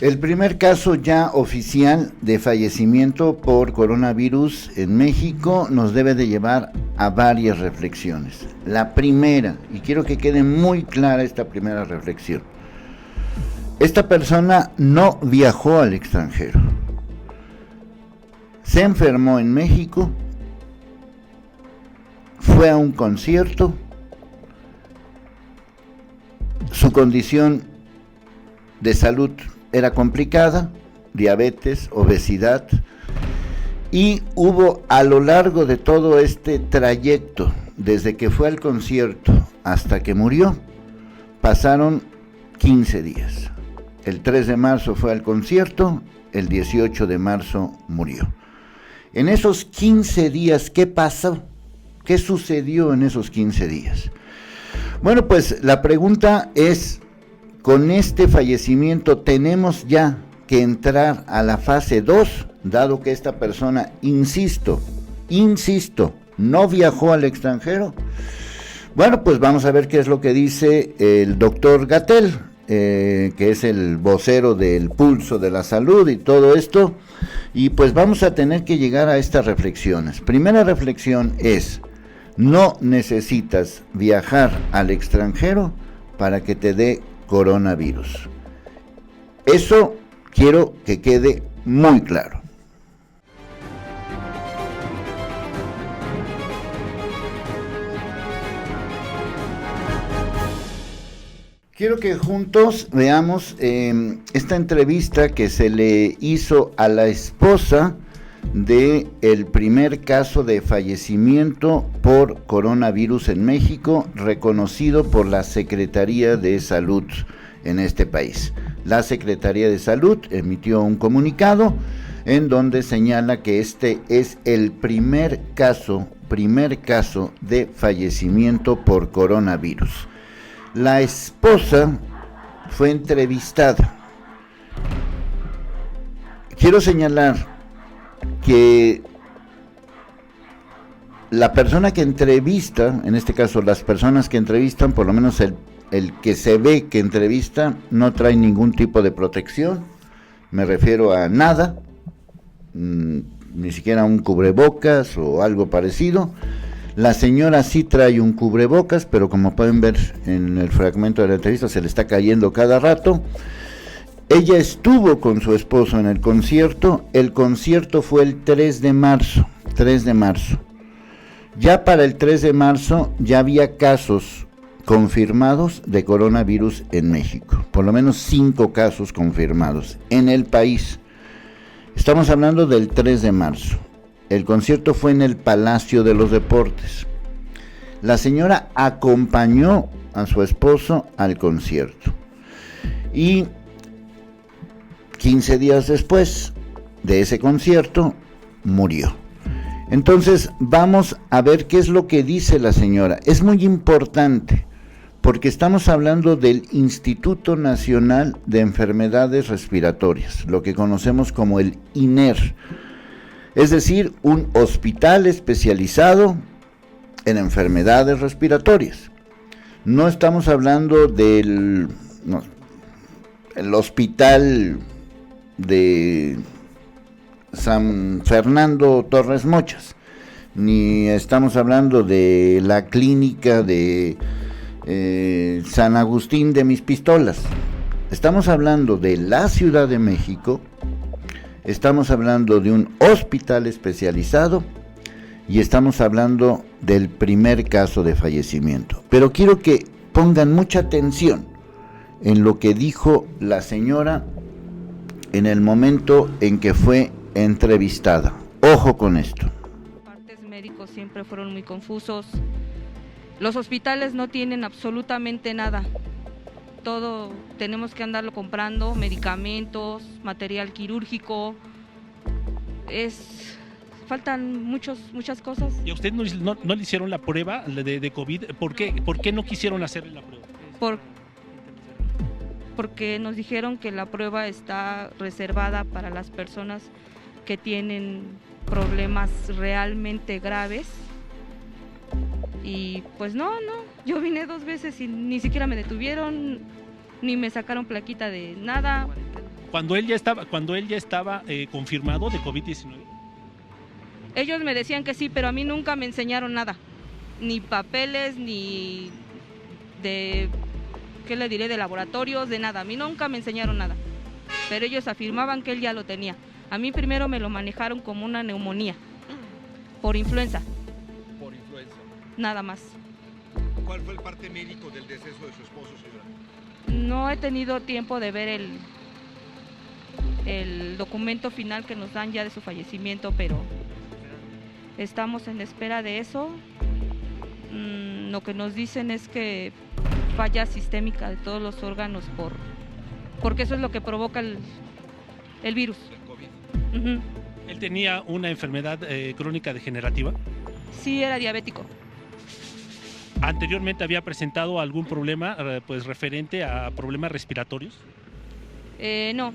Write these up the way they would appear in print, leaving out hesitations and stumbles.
El primer caso ya oficial de fallecimiento por coronavirus en México nos debe de llevar a varias reflexiones. La primera, y quiero que quede muy clara esta primera reflexión, esta persona no viajó al extranjero, se enfermó en México, fue a un concierto, su condición de salud era complicada, diabetes, obesidad, y hubo a lo largo de todo este trayecto, desde que fue al concierto hasta que murió, pasaron 15 días. El 3 de marzo fue al concierto, el 18 de marzo murió. En esos 15 días, ¿qué pasó? ¿Qué sucedió en esos 15 días? Bueno, pues la pregunta es, con este fallecimiento tenemos ya que entrar a la fase 2, dado que esta persona, insisto, no viajó al extranjero. Bueno, pues vamos a ver qué es lo que dice el doctor Gatell, que es el vocero del Pulso de la Salud y todo esto, y pues vamos a tener que llegar a estas reflexiones. Primera reflexión es, no necesitas viajar al extranjero para que te dé coronavirus. Eso quiero que quede muy claro. Quiero que juntos veamos esta entrevista que se le hizo a la esposa de el primer caso de fallecimiento por coronavirus en México, reconocido por la Secretaría de Salud en este país. La Secretaría de Salud emitió un comunicado en donde señala que este es el primer caso de fallecimiento por coronavirus. La esposa fue entrevistada. Quiero señalar que la persona que entrevista, en este caso las personas que entrevistan, por lo menos el que se ve que entrevista, no trae ningún tipo de protección, me refiero a nada, ni siquiera un cubrebocas o algo parecido. La señora sí trae un cubrebocas, pero como pueden ver en el fragmento de la entrevista, se le está cayendo cada rato. Ella estuvo con su esposo en el concierto. El concierto fue el 3 de marzo. Ya para el 3 de marzo ya había casos confirmados de coronavirus en México. Por lo menos 5 casos confirmados en el país. Estamos hablando del 3 de marzo. El concierto fue en el Palacio de los Deportes. La señora acompañó a su esposo al concierto. Y 15 días después de ese concierto, murió. Entonces, vamos a ver qué es lo que dice la señora. Es muy importante, porque estamos hablando del Instituto Nacional de Enfermedades Respiratorias, lo que conocemos como el INER, es decir, un hospital especializado en enfermedades respiratorias. No estamos hablando el hospital de San Fernando Torres Mochas, ni estamos hablando de la clínica de San Agustín de Mis Pistolas. Estamos hablando de la Ciudad de México, estamos hablando de un hospital especializado y estamos hablando del primer caso de fallecimiento. Pero quiero que pongan mucha atención en lo que dijo la señora en el momento en que fue entrevistada. Ojo con esto. Los partes médicos siempre fueron muy confusos. Los hospitales no tienen absolutamente nada. Todo tenemos que andarlo comprando, medicamentos, material quirúrgico. Faltan muchas cosas. ¿Y a usted no le hicieron la prueba de COVID? ¿Por qué no quisieron hacerle la prueba? Porque nos dijeron que la prueba está reservada para las personas que tienen problemas realmente graves. Y pues no, yo vine 2 veces y ni siquiera me detuvieron, ni me sacaron plaquita de nada. Cuando él ya estaba confirmado de COVID-19. Ellos me decían que sí, pero a mí nunca me enseñaron nada, ni papeles, ni de, ¿qué le diré?, de laboratorios, de nada. A mí nunca me enseñaron nada, pero ellos afirmaban que él ya lo tenía. A mí primero me lo manejaron como una neumonía, por influenza. Por influenza. Nada más. ¿Cuál fue el parte médico del deceso de su esposo, señora? No he tenido tiempo de ver el documento final que nos dan ya de su fallecimiento, pero estamos en espera de eso. Lo que nos dicen es que falla sistémica de todos los órganos porque eso es lo que provoca el virus. El COVID. ¿Él tenía una enfermedad crónica degenerativa? Sí, era diabético. ¿Anteriormente había presentado algún problema pues referente a problemas respiratorios? No,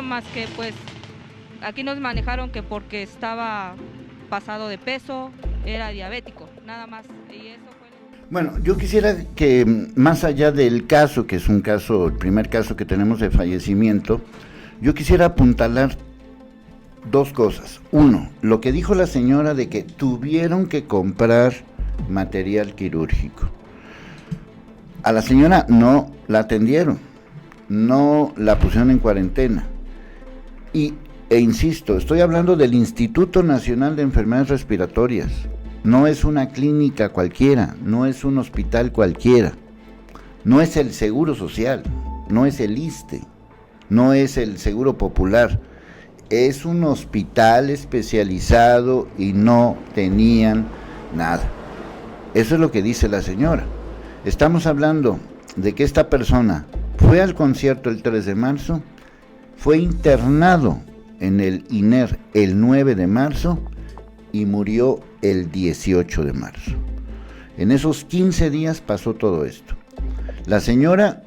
más que pues aquí nos manejaron que porque estaba pasado de peso, era diabético, nada más. Y eso fue... Bueno, yo quisiera que más allá del caso, que es un caso, el primer caso que tenemos de fallecimiento, yo quisiera apuntalar dos cosas. Uno, lo que dijo la señora de que tuvieron que comprar material quirúrgico. A la señora no la atendieron, no la pusieron en cuarentena. E insisto, estoy hablando del Instituto Nacional de Enfermedades Respiratorias. No es una clínica cualquiera, no es un hospital cualquiera, no es el Seguro Social, no es el ISSSTE, no es el Seguro Popular. Es un hospital especializado y no tenían nada. Eso es lo que dice la señora. Estamos hablando de que esta persona fue al concierto el 3 de marzo, fue internado en el INER el 9 de marzo y murió el 18 de marzo. En esos 15 días pasó todo esto. La señora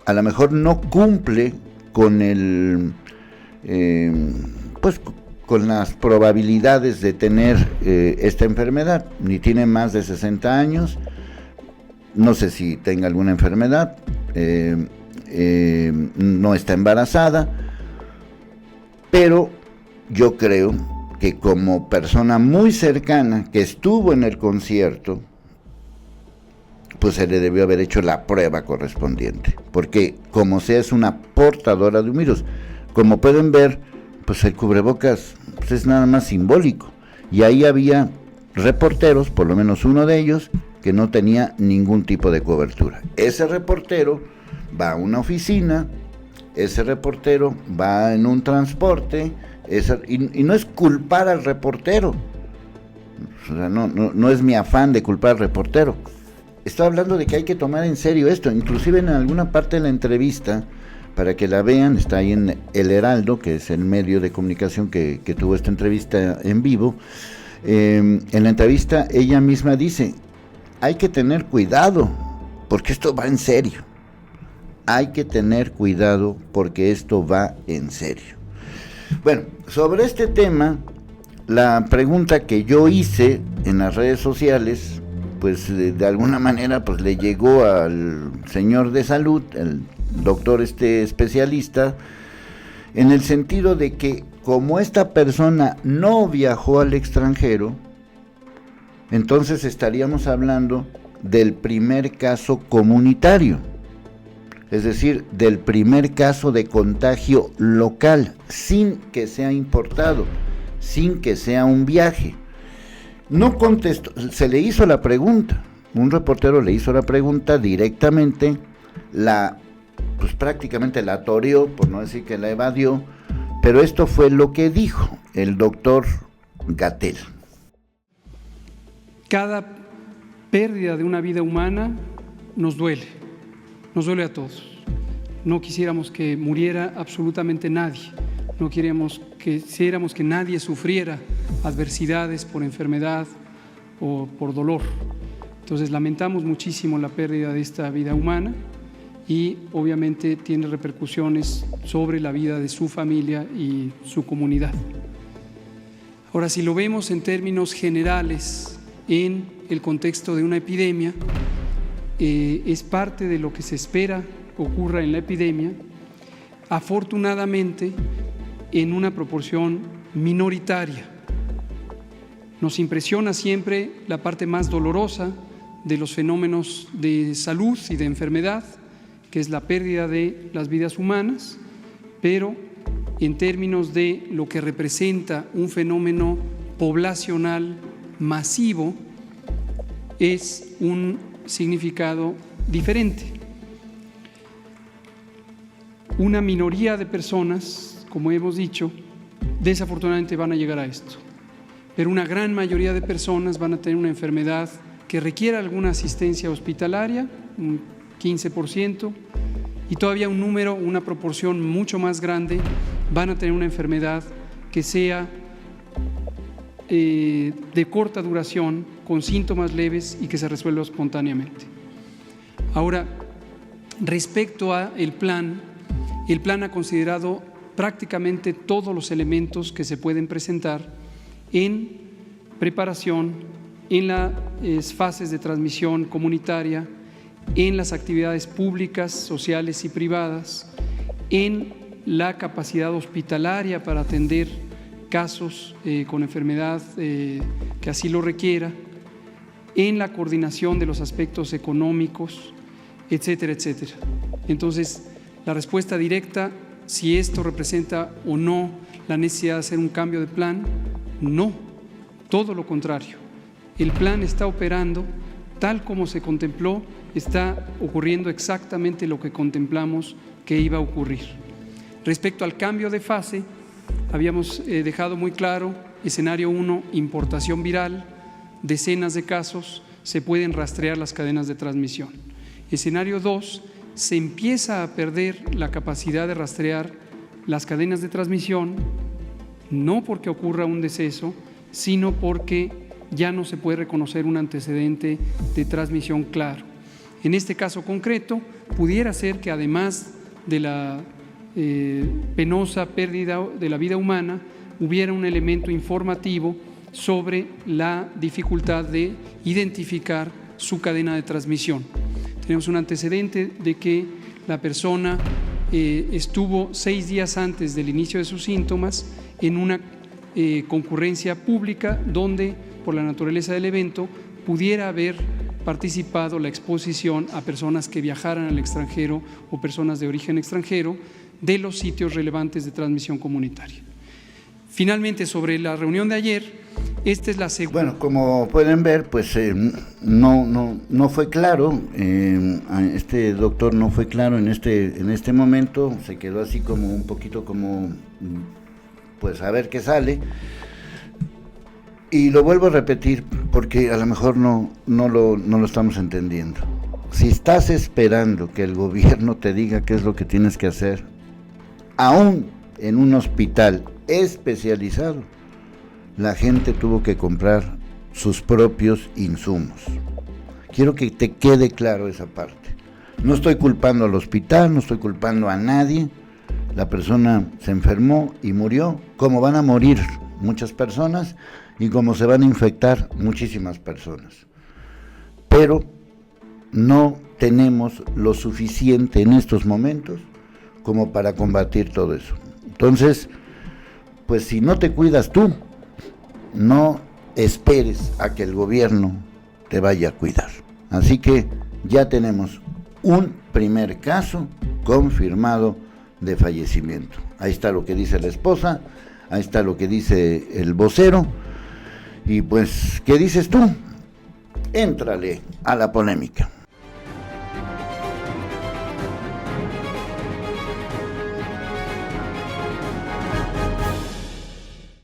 a lo mejor no cumple con con las probabilidades de tener esta enfermedad, ni tiene más de 60 años, no sé si tenga alguna enfermedad, no está embarazada, pero yo creo que como persona muy cercana que estuvo en el concierto, pues se le debió haber hecho la prueba correspondiente, porque como sea es una portadora de un virus. Como pueden ver, pues el cubrebocas pues es nada más simbólico, y ahí había reporteros, por lo menos uno de ellos, que no tenía ningún tipo de cobertura. Ese reportero va a una oficina, ese reportero va en un transporte, y no es culpar al reportero, o sea, no es mi afán de culpar al reportero. Estoy hablando de que hay que tomar en serio esto. Inclusive en alguna parte de la entrevista, para que la vean, está ahí en El Heraldo, que es el medio de comunicación que tuvo esta entrevista en vivo. En la entrevista ella misma dice, hay que tener cuidado, porque esto va en serio. Hay que tener cuidado porque esto va en serio. Bueno, sobre este tema, la pregunta que yo hice en las redes sociales, pues de alguna manera pues le llegó al señor de salud, el doctor especialista, en el sentido de que como esta persona no viajó al extranjero, entonces estaríamos hablando del primer caso comunitario, es decir, del primer caso de contagio local, sin que sea importado, sin que sea un viaje. No contestó, se le hizo la pregunta, un reportero le hizo la pregunta directamente, pues prácticamente la toreó, por no decir que la evadió, pero esto fue lo que dijo el doctor Gatell. Cada pérdida de una vida humana nos duele a todos. No quisiéramos que muriera absolutamente nadie, no quisiéramos que nadie sufriera adversidades por enfermedad o por dolor. Entonces lamentamos muchísimo la pérdida de esta vida humana y obviamente tiene repercusiones sobre la vida de su familia y su comunidad. Ahora, si lo vemos en términos generales en el contexto de una epidemia, es parte de lo que se espera ocurra en la epidemia, afortunadamente en una proporción minoritaria. Nos impresiona siempre la parte más dolorosa de los fenómenos de salud y de enfermedad, que es la pérdida de las vidas humanas, pero en términos de lo que representa un fenómeno poblacional masivo, es un significado diferente. Una minoría de personas, como hemos dicho, desafortunadamente van a llegar a esto, pero una gran mayoría de personas van a tener una enfermedad que requiera alguna asistencia hospitalaria, un 15%, y todavía un número, una proporción mucho más grande van a tener una enfermedad que sea de corta duración, con síntomas leves y que se resuelva espontáneamente. Ahora, respecto a el plan ha considerado prácticamente todos los elementos que se pueden presentar en preparación, en las fases de transmisión comunitaria, en las actividades públicas, sociales y privadas, en la capacidad hospitalaria para atender casos con enfermedad que así lo requiera, en la coordinación de los aspectos económicos, etcétera, etcétera. Entonces, la respuesta directa, si esto representa o no la necesidad de hacer un cambio de plan, no, todo lo contrario. El plan está operando tal como se contempló, está ocurriendo exactamente lo que contemplamos que iba a ocurrir. Respecto al cambio de fase, habíamos dejado muy claro, escenario 1, importación viral, decenas de casos, se pueden rastrear las cadenas de transmisión. Escenario 2, se empieza a perder la capacidad de rastrear las cadenas de transmisión, no porque ocurra un deceso, sino porque ya no se puede reconocer un antecedente de transmisión claro. En este caso concreto, pudiera ser que además de la penosa pérdida de la vida humana, hubiera un elemento informativo sobre la dificultad de identificar su cadena de transmisión. Tenemos un antecedente de que la persona estuvo 6 días antes del inicio de sus síntomas en una concurrencia pública donde, por la naturaleza del evento, pudiera haber participado la exposición a personas que viajaran al extranjero o personas de origen extranjero de los sitios relevantes de transmisión comunitaria. Finalmente, sobre la reunión de ayer, esta es la segunda. Bueno, como pueden ver, pues no fue claro, este doctor no fue claro en este momento, se quedó así como un poquito como, pues a ver qué sale. Y lo vuelvo a repetir porque a lo mejor no lo estamos entendiendo. Si estás esperando que el gobierno te diga qué es lo que tienes que hacer, aún en un hospital especializado, la gente tuvo que comprar sus propios insumos. Quiero que te quede claro esa parte. No estoy culpando al hospital, no estoy culpando a nadie. La persona se enfermó y murió, como van a morir muchas personas y como se van a infectar muchísimas personas. Pero no tenemos lo suficiente en estos momentos como para combatir todo eso. Entonces, pues si no te cuidas tú, no esperes a que el gobierno te vaya a cuidar. Así que ya tenemos un primer caso confirmado de fallecimiento. Ahí está lo que dice la esposa, ahí está lo que dice el vocero, y pues, ¿qué dices tú? Éntrale a la polémica.